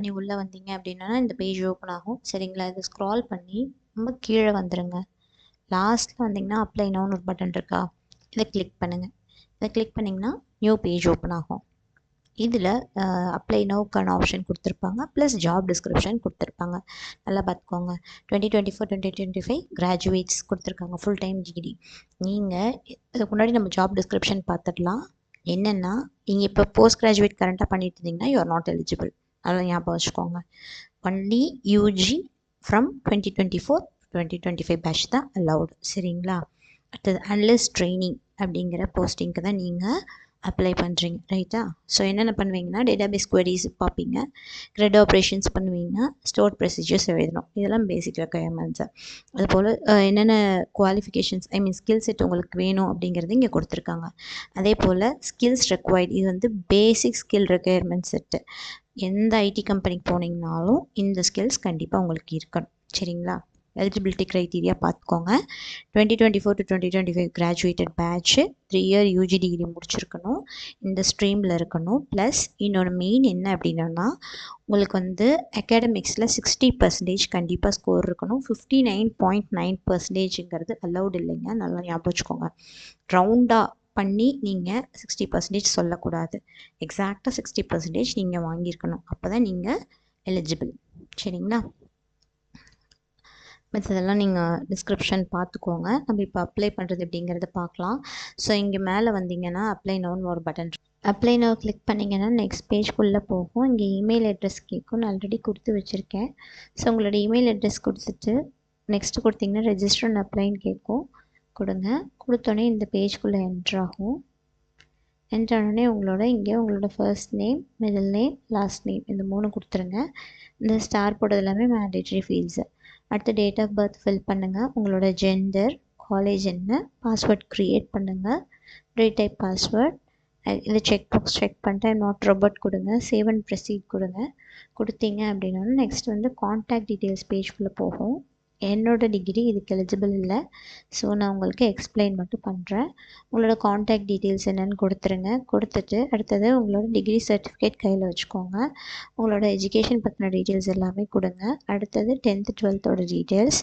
பண்ணி உள்ளே வந்தீங்க அப்படின்னா இந்த பேஜ் ஓப்பன் ஆகும். சரிங்களா? இதை ஸ்க்ரால் பண்ணி ரொம்ப கீழே வந்துடுங்க. லாஸ்ட்டில் வந்தீங்கன்னா அப்ளை நவுன்னு ஒரு பட்டன் இருக்கா, இதை கிளிக் பண்ணுங்கள். இதை கிளிக் பண்ணிங்கன்னா நியூ பேஜ் ஓப்பன் ஆகும். இதில் அப்ளை நவுக்கான ஆப்ஷன் கொடுத்துருப்பாங்க, ப்ளஸ் ஜாப் டிஸ்கிரிப்ஷன் கொடுத்துருப்பாங்க. நல்லா பார்த்துக்கோங்க. 2024-2025 கிராஜுவேட்ஸ் கொடுத்துருக்காங்க, ஃபுல் டைம் டிகிரி. நீங்கள் இதுக்கு முன்னாடி நம்ம ஜாப் டிஸ்கிரிப்ஷன் பார்த்துடலாம். என்னென்னா, நீங்கள் இப்போ போஸ்ட் கிராஜுவேட் கரண்ட்டாக பண்ணிட்டு இருந்தீங்கன்னா யூ ஆர் நாட் எலிஜிபிள். அதெல்லாம் ஞாபகம் வச்சுக்கோங்க. ஒன்லி யூஜி ஃப்ரம் 2024-2025 பேட்ச் தான் அலவுட். சரிங்களா? அடுத்தது அனலிஸ்ட் ட்ரைனிங் அப்படிங்கிற போஸ்டிங்க்கு தான் நீங்கள் அப்ளை பண்ணுறீங்க. ரைட்டா? ஸோ என்னென்ன பண்ணுவீங்கன்னா, டேட்டாபேஸ் குவரிஸ் பார்ப்பீங்க, கிரெட் ஆப்ரேஷன்ஸ் பண்ணுவீங்க, ஸ்டோர் ப்ரொசீஜர்ஸ் எழுதணும். இதெல்லாம் பேசிக் ரெக்குயர்மெண்ட்ஸு. அதுபோல் என்னென்ன குவாலிஃபிகேஷன்ஸ் ஸ்கில் செட் உங்களுக்கு வேணும் அப்படிங்கிறது இங்கே கொடுத்துருக்காங்க. அதே போல் ஸ்கில்ஸ் ரெக்வயர்ட், இது வந்து பேசிக் ஸ்கில் ரெக்குயர்மெண்ட் செட்டு. எந்த ஐடி கம்பெனிக்கு போனீங்கனாலும் இந்த ஸ்கில்ஸ் கண்டிப்பாக உங்களுக்கு இருக்கணும். சரிங்களா? எலிஜிபிலிட்டி க்ரைட்டீரியா பார்த்துக்கோங்க. 2024-2025 graduated batch, 3 year UG degree முடிச்சிருக்கணும், இந்த ஸ்ட்ரீமில் இருக்கணும். ப்ளஸ் இன்னொரு மெயின் என்ன அப்படின்னா, உங்களுக்கு வந்து அகாடமிக்ஸில் 60% கண்டிப்பாக ஸ்கோர் இருக்கணும். 59.9%ங்கிறது அலௌட் இல்லைங்க, நல்லா ஞாபகம் வச்சுக்கோங்க. ரவுண்டாக பண்ணி நீங்கள் 60% சொல்லக்கூடாது. எக்ஸாக்டாக 60% நீங்கள் வாங்கியிருக்கணும். அப்போ தான் நீங்கள் எலிஜிபிள். சரிங்களா? மற்றதெல்லாம் நீங்கள் டிஸ்கிரிப்ஷன் பார்த்துக்கோங்க. நம்ம இப்போ அப்ளை பண்ணுறது எப்படிங்கிறத பார்க்கலாம். ஸோ இங்கே மேலே வந்தீங்கன்னா அப்ளை நவுன்னு ஒரு பட்டன். அப்ளை நவ் கிளிக் பண்ணிங்கன்னா நெக்ஸ்ட் பேஜ்குள்ளே போகும். இங்கே இமெயில் அட்ரஸ் கேட்கும், நான் ஆல்ரெடி கொடுத்து வச்சுருக்கேன். ஸோ உங்களோட இமெயில் அட்ரஸ் கொடுத்துட்டு நெக்ஸ்ட்டு கொடுத்தீங்கன்னா ரெஜிஸ்டர் அண்ட் அப்ளைன்னு கேட்கும். கொடுங்க. கொடுத்தோன்னே இந்த பேஜ்குள்ளே என்ட்ராகும். என்ட்ரானோடனே உங்களோட first name, middle name, last name இந்த 3 கொடுத்துருங்க. இந்த ஸ்டார் போட்டது எல்லாமே மேண்டேட்ரி ஃபீல்ட்ஸு. அடுத்து டேட் ஆஃப் பர்த் ஃபில் பண்ணுங்கள், உங்களோட ஜெண்டர், காலேஜ் என்ன, பாஸ்வேர்ட் க்ரியேட் பண்ணுங்கள், ரீடைப் பாஸ்வேர்ட். இதை செக் பாக்ஸ் செக் பண்ணிட்டு நாட் ரோபோட் கொடுங்க, சேவ் அண்ட் ப்ரொசீட் கொடுங்க. கொடுத்தீங்க அப்படின்னா நெக்ஸ்ட் வந்து கான்டாக்ட் டீட்டெயில்ஸ் பேஜ்குள்ளே போகும். என்னோடய டிகிரி இதுக்கு எலிஜிபிள் இல்லை, ஸோ நான் உங்களுக்கு எக்ஸ்பிளைன் மட்டும் பண்ணுறேன். உங்களோட கான்டாக்ட் டீட்டெயில்ஸ் என்னென்னு கொடுத்துருங்க. கொடுத்துட்டு அடுத்தது உங்களோட டிகிரி சர்டிஃபிகேட் கையில் வச்சுக்கோங்க. உங்களோட எஜுகேஷன் பற்றின டீட்டெயில்ஸ் எல்லாமே கொடுங்க. அடுத்தது 10th 12th details.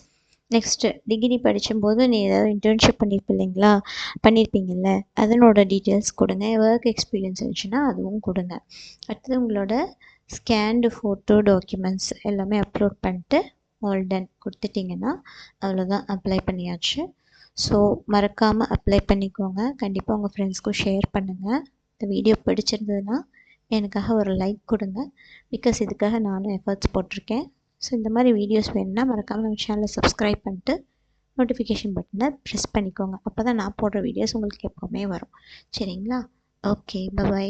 Next degree படிக்கும்போது நீ ஏதாவது இன்டர்ன்ஷிப் பண்ணியிருப்பீங்கள்ல, அதனோட டீட்டெயில்ஸ் கொடுங்க. ஒர்க் எக்ஸ்பீரியன்ஸ் இருந்துச்சுன்னா அதுவும் கொடுங்க. அடுத்தது உங்களோட ஸ்கேன்டு ஃபோட்டோ டாக்குமெண்ட்ஸ் எல்லாமே அப்லோட் பண்ணிட்டு ஆல் டன் கொடுத்துட்டிங்கன்னா அவ்வளோதான், அப்ளை பண்ணியாச்சு. ஸோ மறக்காமல் அப்ளை பண்ணிக்கோங்க. கண்டிப்பாக உங்கள் ஃப்ரெண்ட்ஸ்க்கும் ஷேர் பண்ணுங்கள். இந்த வீடியோ பிடிச்சிருந்ததுன்னா எனக்காக ஒரு லைக் கொடுங்க, பிகாஸ் இதுக்காக நானும் எஃபர்ட்ஸ் போட்டிருக்கேன். ஸோ இந்த மாதிரி வீடியோஸ் வேணும்னா மறக்காமல் நம்ம சேனலை சப்ஸ்கிரைப் பண்ணிட்டு நோட்டிஃபிகேஷன் பட்டனை ப்ரெஸ் பண்ணிக்கோங்க. அப்போ தான் நான் போடுற வீடியோஸ் உங்களுக்கு எப்போவுமே வரும். சரிங்களா? Okay, by.